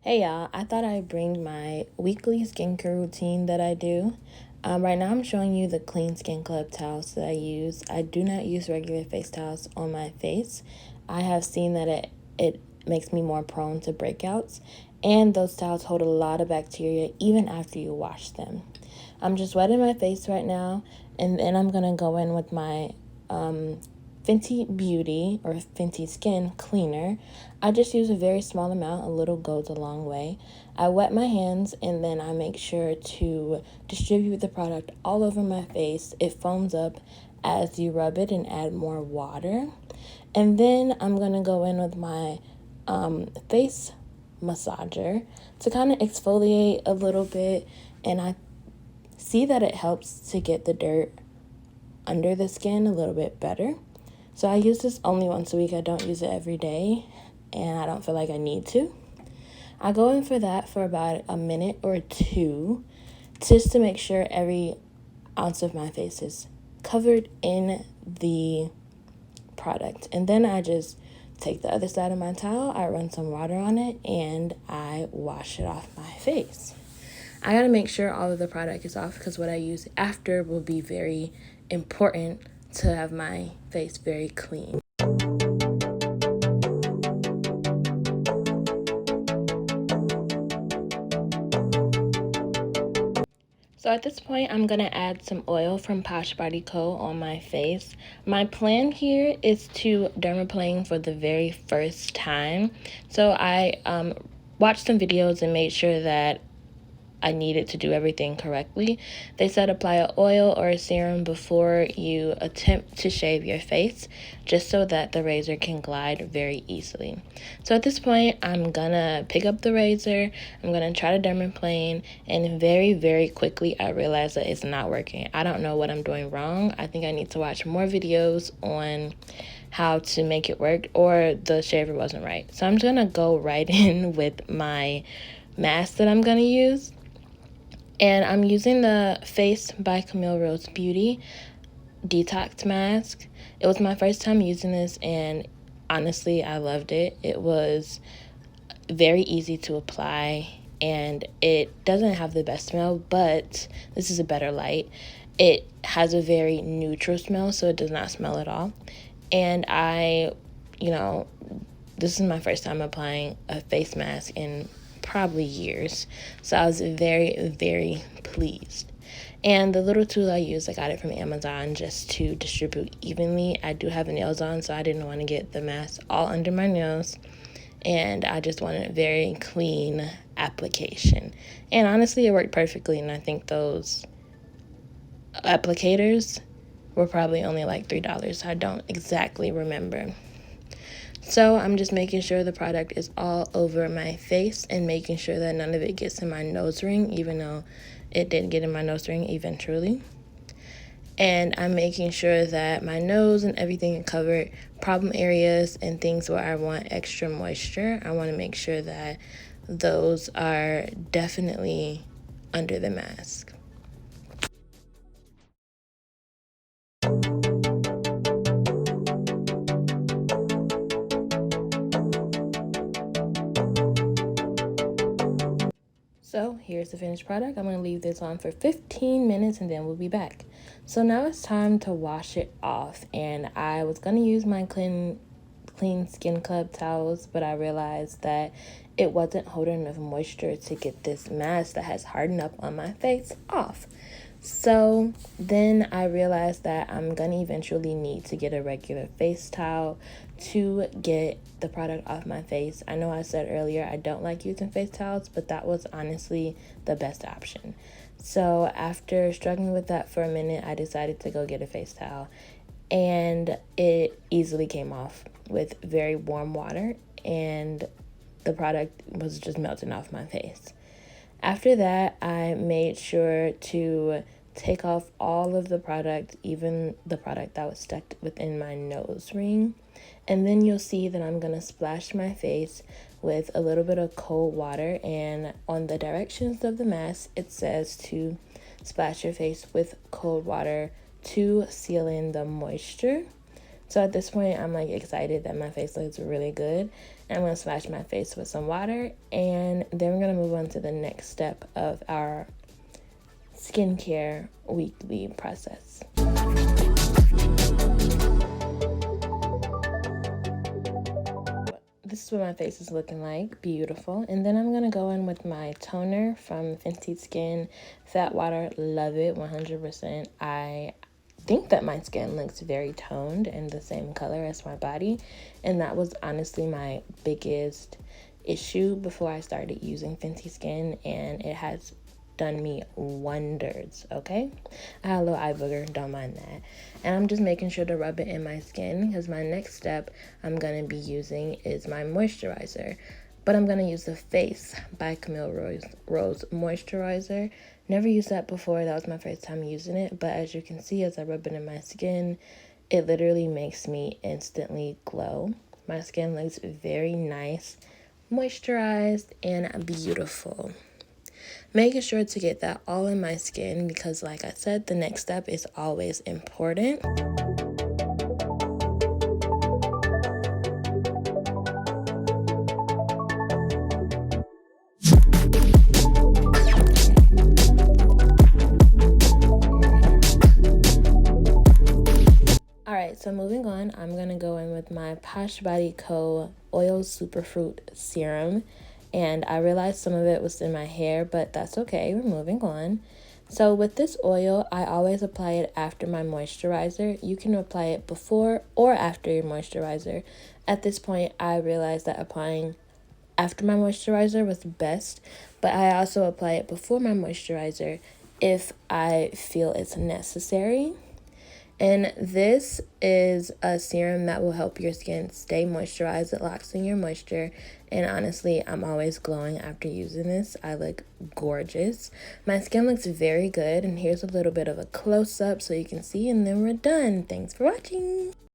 Hey y'all, I thought I'd bring my weekly skincare routine that I do. Right now I'm showing you the Clean Skin Club towels that I use. I do not use regular face towels on my face. I have seen that it makes me more prone to breakouts, and those towels hold a lot of bacteria even after you wash them. I'm just wetting my face right now, and then I'm going to go in with my Fenty Beauty or Fenty Skin cleaner. I just use a very small amount, a little goes a long way. I wet my hands and then I make sure to distribute the product all over my face. It foams up as you rub it and add more water. And then I'm going to go in with my face massager to kind of exfoliate a little bit, and I see that it helps to get the dirt under the skin a little bit better. So I use this only once a week. I don't use it every day, and I don't feel like I need to. I go in for that for about a minute or two, just to make sure every ounce of my face is covered in the product. And then I just take the other side of my towel, I run some water on it, and I wash it off my face. I gotta make sure all of the product is off because what I use after will be very important to have my face very clean. So at this point, I'm going to add some oil from Posh Body Co on my face. My plan here is to dermaplane for the very first time. So I watched some videos and made sure that I needed to do everything correctly. They said apply an oil or a serum before you attempt to shave your face, just so that the razor can glide very easily. So at this point, I'm gonna pick up the razor, I'm gonna try to dermaplane, and very, very quickly I realized that it's not working. I don't know what I'm doing wrong. I think I need to watch more videos on how to make it work, or the shaver wasn't right. So I'm just gonna go right in with my mask that I'm gonna use. And I'm using the Face by Camille Rose Beauty Detox Mask. It was my first time using this, and honestly, I loved it. It was very easy to apply, and it doesn't have the best smell, but this is a better light. It has a very neutral smell, so it does not smell at all. And this is my first time applying a face mask in probably years, so I was very, very pleased. And the little tool I use, I got it from Amazon just to distribute evenly. I do have nails on, so I didn't want to get the mask all under my nails, and I just wanted a very clean application. And honestly, it worked perfectly, and I think those applicators were probably only like $3. I don't exactly remember. So I'm just making sure the product is all over my face and making sure that none of it gets in my nose ring, even though it did get in my nose ring eventually. And I'm making sure that my nose and everything are covered, problem areas and things where I want extra moisture. I want to make sure that those are definitely under the mask. So here's the finished product. I'm going to leave this on for 15 minutes and then we'll be back. So now it's time to wash it off, and I was going to use my Clean Skin Club towels, but I realized that it wasn't holding enough moisture to get this mask that has hardened up on my face off. So then I realized that I'm gonna eventually need to get a regular face towel to get the product off my face. I know I said earlier I don't like using face towels, but that was honestly the best option. So after struggling with that for a minute, I decided to go get a face towel, and it easily came off with very warm water, and the product was just melting off my face. After that, I made sure to take off all of the product, even the product that was stuck within my nose ring. And then you'll see that I'm going to splash my face with a little bit of cold water. And on the directions of the mask, it says to splash your face with cold water to seal in the moisture. So at this point, I'm like excited that my face looks really good. And I'm going to splash my face with some water, and then we're going to move on to the next step of our skincare weekly process. This is what my face is looking like. Beautiful. And then I'm going to go in with my toner from Fenty Skin. Fat Water. Love it 100%. I think that my skin looks very toned and the same color as my body. And that was honestly my biggest issue before I started using Fenty Skin. And it has done me wonders, okay? I had a little eye booger, don't mind that. And I'm just making sure to rub it in my skin because my next step I'm going to be using is my moisturizer. But I'm going to use the Face by Camille Rose moisturizer. Never used that before. That was my first time using it. But as you can see, as I rub it in my skin, it literally makes me instantly glow. My skin looks very nice, moisturized, and beautiful. Making sure to get that all in my skin because, like I said, the next step is always important. Alright, so moving on, I'm going to go in with my Posh Body Co. Oil Superfruit Serum. And I realized some of it was in my hair, but that's okay. We're moving on. So with this oil, I always apply it after my moisturizer. You can apply it before or after your moisturizer. At this point, I realized that applying after my moisturizer was best, but I also apply it before my moisturizer if I feel it's necessary. And this is a serum that will help your skin stay moisturized. It locks in your moisture. And honestly, I'm always glowing after using this. I look gorgeous. My skin looks very good. And here's a little bit of a close-up so you can see. And then we're done. Thanks for watching.